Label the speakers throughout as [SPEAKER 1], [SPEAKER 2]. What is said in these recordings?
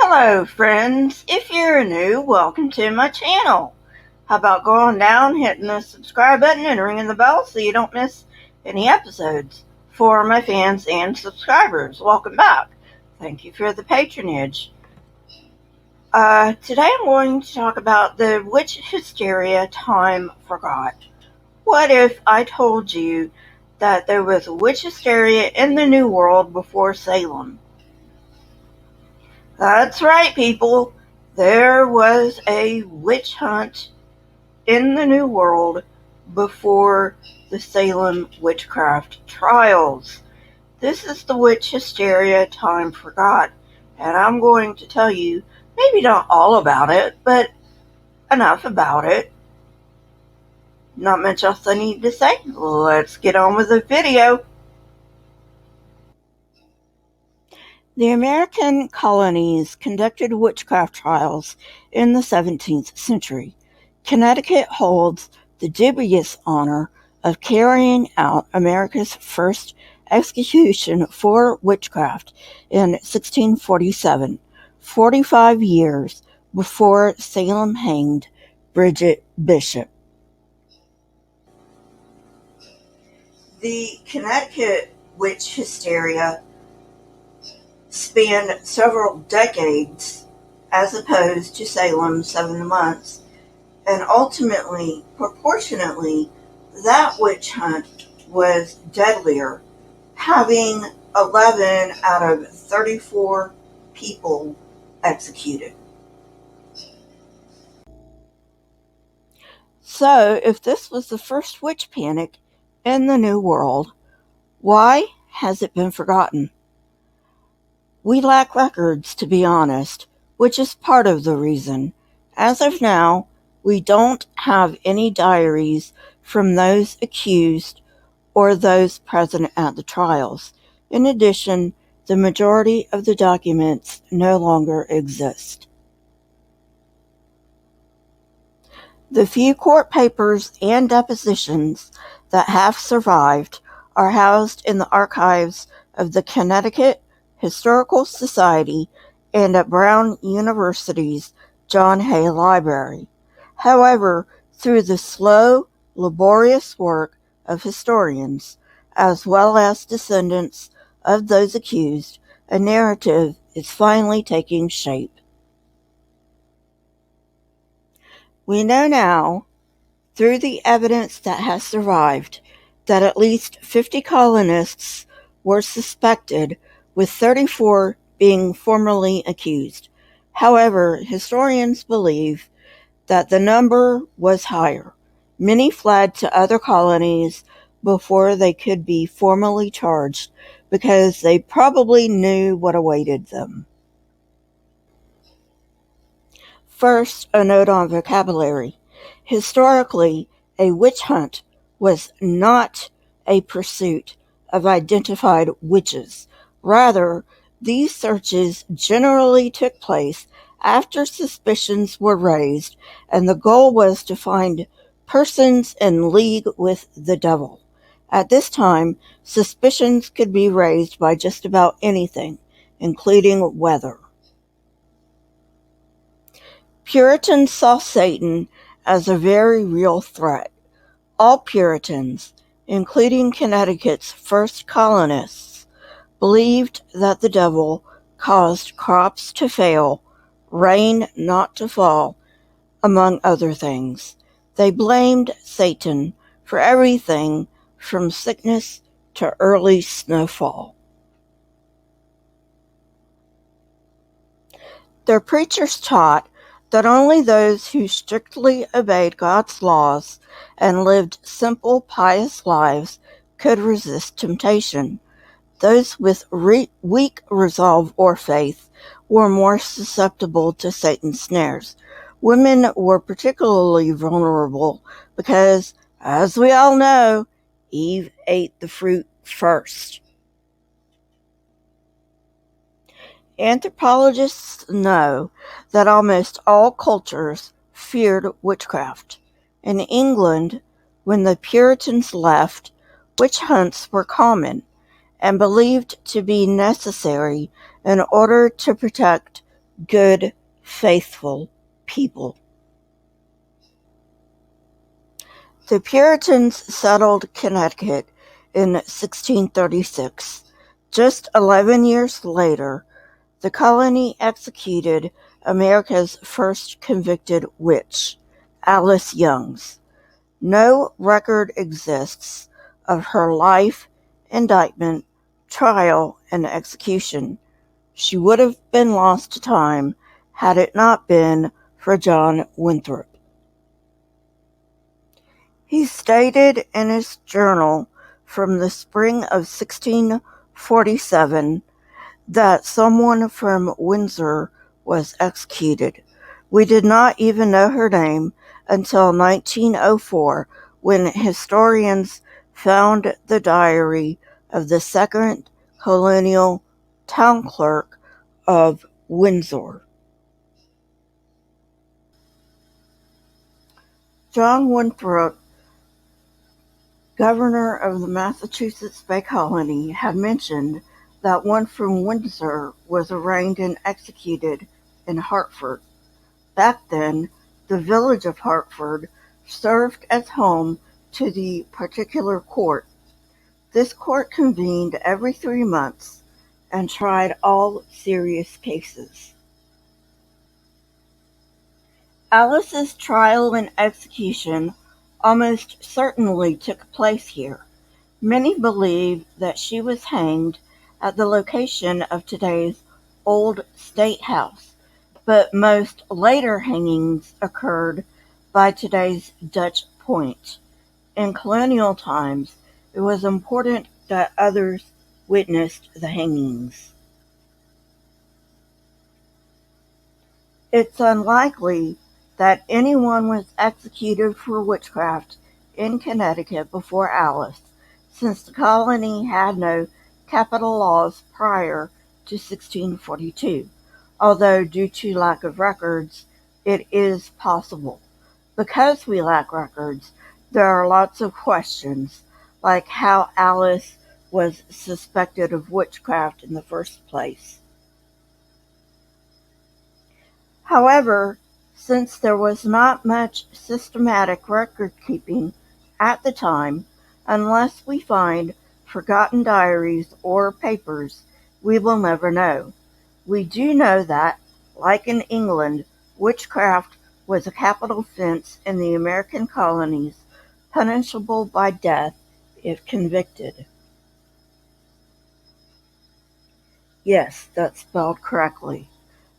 [SPEAKER 1] Hello friends, if you're new, welcome to my channel. How about going down, hitting the subscribe button and ringing the bell so you don't miss any episodes. For my fans and subscribers, welcome back. Thank you for the patronage. Today I'm going to talk about the witch hysteria time forgot. What if I told you that there was witch hysteria in the New World before Salem? That's right, people. There was a witch hunt in the New World before the Salem Witchcraft Trials. This is the witch hysteria time forgot, and I'm going to tell you, maybe not all about it, but enough about it. Not much else I need to say. Let's get on with the video. The American colonies conducted witchcraft trials in the 17th century. Connecticut holds the dubious honor of carrying out America's first execution for witchcraft in 1647, 45 years before Salem hanged Bridget Bishop. The Connecticut witch hysteria spanned several decades as opposed to Salem's 7 months, and ultimately, proportionately, that witch hunt was deadlier, having 11 out of 34 people executed. So, if this was the first witch panic in the New World, why has it been forgotten? We lack records, to be honest, which is part of the reason. As of now, we don't have any diaries from those accused or those present at the trials. In addition, the majority of the documents no longer exist. The few court papers and depositions that have survived are housed in the archives of the Connecticut Historical Society and at Brown University's John Hay Library. However, through the slow, laborious work of historians, as well as descendants of those accused, a narrative is finally taking shape. We know now, through the evidence that has survived, that at least 50 colonists were suspected, with 34 being formally accused. However, historians believe that the number was higher. Many fled to other colonies before they could be formally charged because they probably knew what awaited them. First, a note on vocabulary. Historically, a witch hunt was not a pursuit of identified witches. Rather, these searches generally took place after suspicions were raised, and the goal was to find persons in league with the devil. At this time, suspicions could be raised by just about anything, including weather. Puritans saw Satan as a very real threat. All Puritans, including Connecticut's first colonists, believed that the devil caused crops to fail, rain not to fall, among other things. They blamed Satan for everything from sickness to early snowfall. Their preachers taught that only those who strictly obeyed God's laws and lived simple, pious lives could resist temptation. Those with weak resolve or faith were more susceptible to Satan's snares. Women were particularly vulnerable because, as we all know, Eve ate the fruit first. Anthropologists know that almost all cultures feared witchcraft. In England, when the Puritans left, witch hunts were common and believed to be necessary in order to protect good, faithful people. The Puritans settled Connecticut in 1636. Just 11 years later, the colony executed America's first convicted witch, Alice Youngs. No record exists of her life, indictment, trial, and execution. She would have been lost to time had it not been for John Winthrop. He stated in his journal from the spring of 1647 that someone from Windsor was executed. We did not even know her name until 1904, when historians found the diary of the second colonial town clerk of Windsor. John Winthrop, governor of the Massachusetts Bay Colony, had mentioned that one from Windsor was arraigned and executed in Hartford. Back then, the village of Hartford served as home to the particular court. This court convened every 3 months and tried all serious cases. Alice's trial and execution almost certainly took place here. Many believe that she was hanged at the location of today's Old State House, but most later hangings occurred by today's Dutch Point. In colonial times, it was important that others witnessed the hangings. It's unlikely that anyone was executed for witchcraft in Connecticut before Alice, since the colony had no capital laws prior to 1642, although due to lack of records, it is possible. Because we lack records, there are lots of questions, like how Alice was suspected of witchcraft in the first place. However, since there was not much systematic record-keeping at the time, unless we find forgotten diaries or papers, we will never know. We do know that, like in England, witchcraft was a capital offense in the American colonies, punishable by death if convicted. Yes, that's spelled correctly.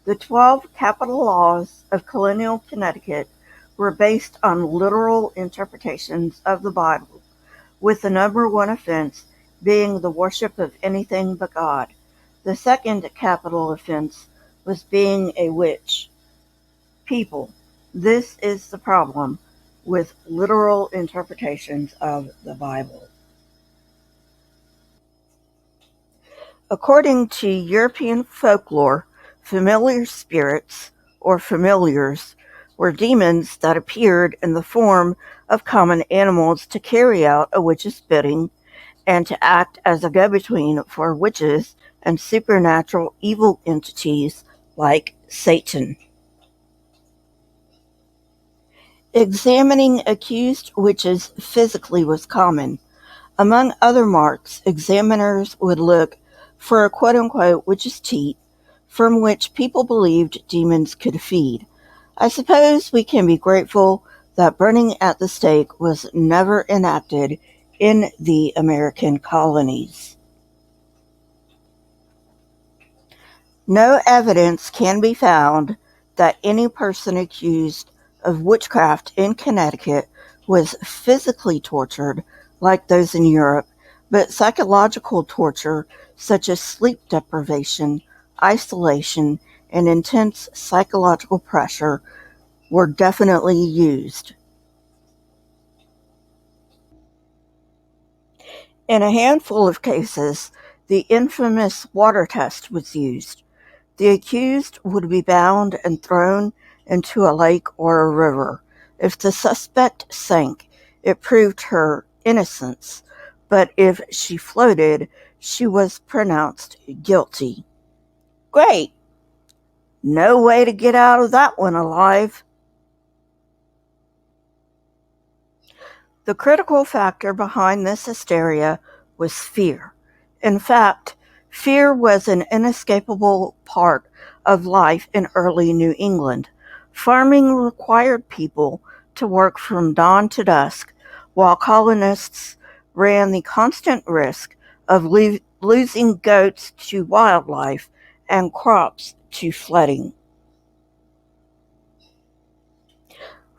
[SPEAKER 1] The 12 capital laws of colonial Connecticut were based on literal interpretations of the Bible, with the number one offense being the worship of anything but God. The second capital offense was being a witch. People, this is the problem with literal interpretations of the Bible. According to European folklore, familiar spirits, or familiars, were demons that appeared in the form of common animals to carry out a witch's bidding and to act as a go-between for witches and supernatural evil entities like Satan. Examining accused witches physically was common. Among other marks, examiners would look for a quote-unquote witch's teat, from which people believed demons could feed. I suppose we can be grateful that burning at the stake was never enacted in the American colonies. No evidence can be found that any person accused of witchcraft in Connecticut was physically tortured like those in Europe, but psychological torture such as sleep deprivation, isolation, and intense psychological pressure were definitely used. In a handful of cases, the infamous water test was used. The accused would be bound and thrown into a lake or a river. If the suspect sank, it proved her innocence, but if she floated, she was pronounced guilty. Great! No way to get out of that one alive. The critical factor behind this hysteria was fear. In fact, fear was an inescapable part of life in early New England. Farming required people to work from dawn to dusk, while colonists ran the constant risk of losing goats to wildlife and crops to flooding.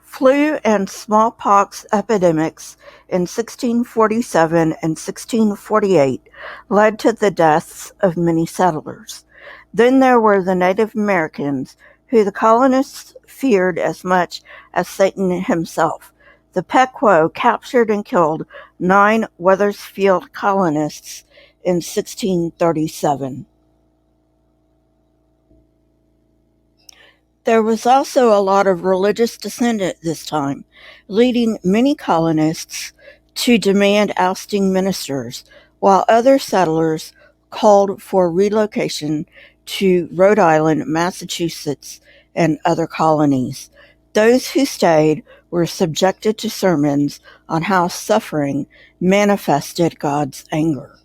[SPEAKER 1] Flu and smallpox epidemics in 1647 and 1648 led to the deaths of many settlers. Then there were the Native Americans, who the colonists feared as much as Satan himself. The Pequot captured and killed 9 Wethersfield colonists in 1637. There was also a lot of religious dissent at this time, leading many colonists to demand ousting ministers, while other settlers called for relocation to Rhode Island, Massachusetts, and other colonies. Those who stayed were subjected to sermons on how suffering manifested God's anger.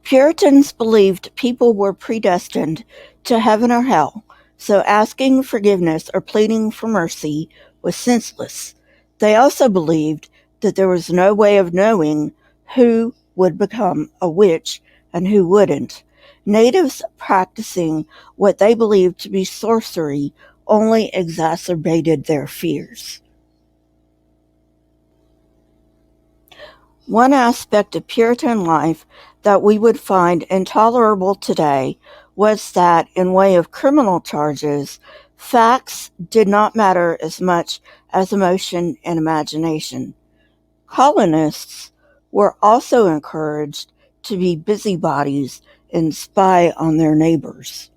[SPEAKER 1] Puritans believed people were predestined to heaven or hell, so asking forgiveness or pleading for mercy was senseless. They also believed that there was no way of knowing who would become a witch and who wouldn't. Natives practicing what they believed to be sorcery only exacerbated their fears. One aspect of Puritan life that we would find intolerable today was that, in way of criminal charges, facts did not matter as much as emotion and imagination. Colonists were also encouraged to be busybodies and spy on their neighbors.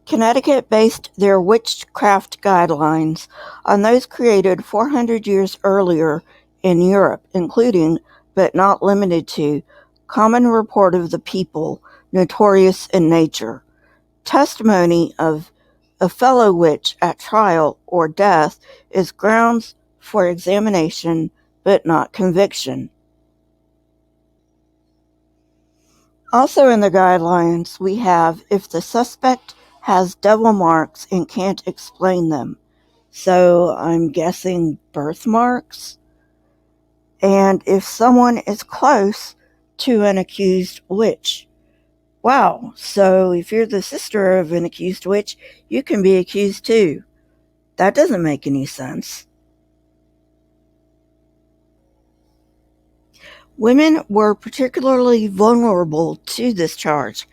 [SPEAKER 1] Connecticut based their witchcraft guidelines on those created 400 years earlier in Europe, including, but not limited to, Common Report of the People, Notorious in Nature, testimony of a fellow witch at trial or death is grounds for examination, but not conviction. Also in the guidelines, we have if the suspect has devil marks and can't explain them. So I'm guessing birthmarks. And if someone is close to an accused witch. Wow, so if you're the sister of an accused witch, you can be accused too. That doesn't make any sense. Women were particularly vulnerable to this charge,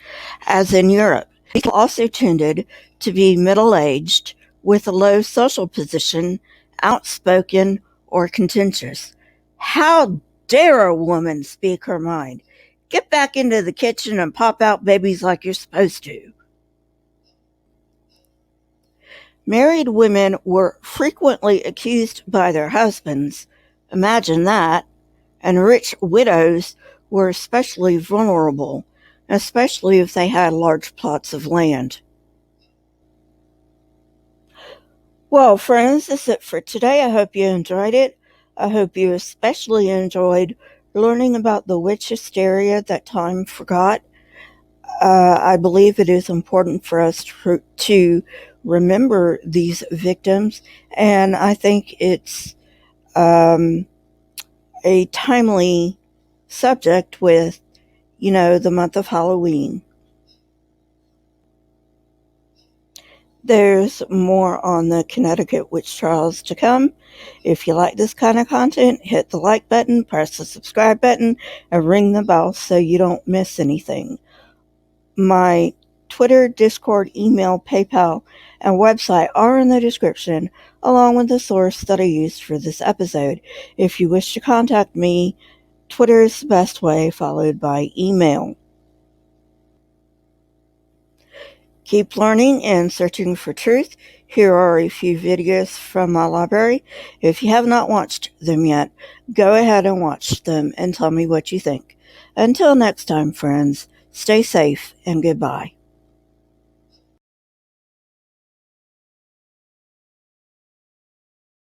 [SPEAKER 1] as in Europe. People also tended to be middle-aged, with a low social position, outspoken, or contentious. How dare a woman speak her mind? Get back into the kitchen and pop out babies like you're supposed to. Married women were frequently accused by their husbands. Imagine that. And rich widows were especially vulnerable, especially if they had large plots of land. Well, friends, that's it for today. I hope you enjoyed it. I hope you especially enjoyed learning about the witch hysteria that time forgot. I believe it is important for us to remember these victims, and I think it's a timely subject with, the month of Halloween. There's more on the Connecticut Witch Trials to come. If you like this kind of content, hit the like button, press the subscribe button, and ring the bell so you don't miss anything. My Twitter, Discord, email, PayPal, and website are in the description, along with the source that I used for this episode. If you wish to contact me, Twitter is the best way, followed by email. Keep learning and searching for truth. Here are a few videos from my library. If you have not watched them yet, go ahead and watch them and tell me what you think. Until next time, friends, stay safe and goodbye.